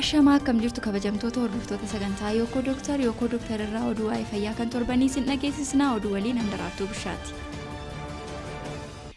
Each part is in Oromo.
Ashamaa akkam jirtu kabajamtoota hordoftoota sagantaa Yookoo Dooktar irraa oduu waa'ee fayyaa kan torbanii isin dhageessisnaa oduu waliin Handaraartuu Bishaati.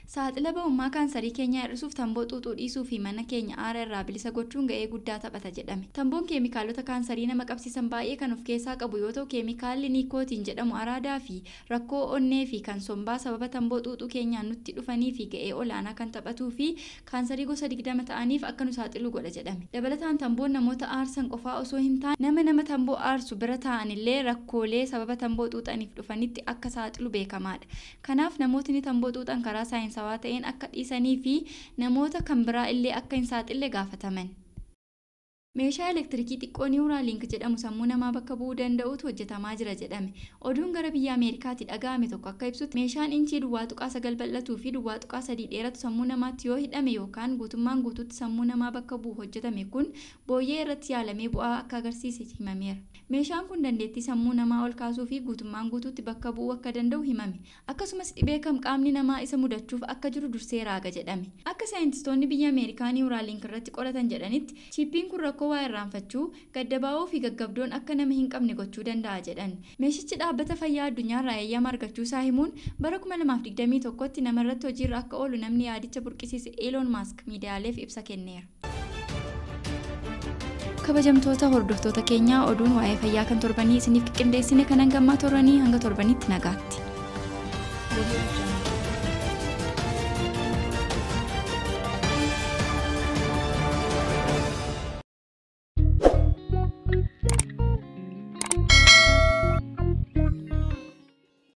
Saaxila ba'ummaa kaansarii keenyaa hir'isuuf tamboo xuuxuu dhiisuu fi mana keenya aara irraa bilisa gochuun ga'ee guddaa taphata jedhame. Tamboon keemikaalota kaansarii nama qabsiisan baay'ee kan of keessaa qabu yoo ta'u keemikaalli niikootiin jedhamu araadaa fi rakkoo onnee fi kan sombaa sababa tamboo xuuxuu keenyaan nutti dhufanii fi ga'ee olaanaa kan taphatuu fi kaansarii gosa 20 ta'aniif akka nu saaxilu godha jedhame. Dabalataan tamboon namoota aarsan qofaa osoo hin taane nama tamboo aarsu bira ta'anillee rakkoolee sababa tamboo xuuxaniif dhufanitti akka saaxilu beekamaadha. Kanaaf namootni tamboo xuuxan karaa saayinsawaa ta'een akka dhiisanii fi namoota kan biraa illee akka hin saaxille gaafataman. Meeshaa elektirikii xiqqoo Neuralink jedhamu sammuu namaa bakka bu'uu danda'utu hojjetamaa jira jedhame. Oduun gara biyya Ameerikaatti dhaga'ame tokko akka ibsutti meeshaan inchii duwwaa tuqaa 9 bal'atuu fi duwwaa tuqaa 3 dheeratu sammuu namaatti yoo hidhame yookaan guutummaan guutuutti sammuu namaa bakka bu'u hojjetame kun booyyee irratti yaalamee bu'aa akka agarsiise himameera. Meeshaan kun dandeettii sammuu namaa ol kaasuu fi guutummaan guutuutti bakka bu'uu akka danda'u himame. Akkasumas dhibee kam qaamni namaa isa mudachuuf akka jiru dursee raaga jedhame. Akka saayintistoonni biyya Ameerikaa Neuralink irratti qoratan jedhanitti chiippiin kun rakkoo waa irraanfachuu, gaddabaa'uu fi gaggabdoon akka nama hin qabne gochuu danda'a jedhan. Meeshichi dhaabbata fayyaa addunyaarraa eeyyama argachuu isaa himuun bara 2021tti namarratti hojiirra akka oolu namni yaadicha burqisiise Elon Musk miidiyaaleef ibsa kenneera. Kabajamtoota hordoftoota keenyaa oduun waa'ee fayyaa kan torbanii isiniif qindeessine kan hangammaa toranii hanga torbanitti nagaatti.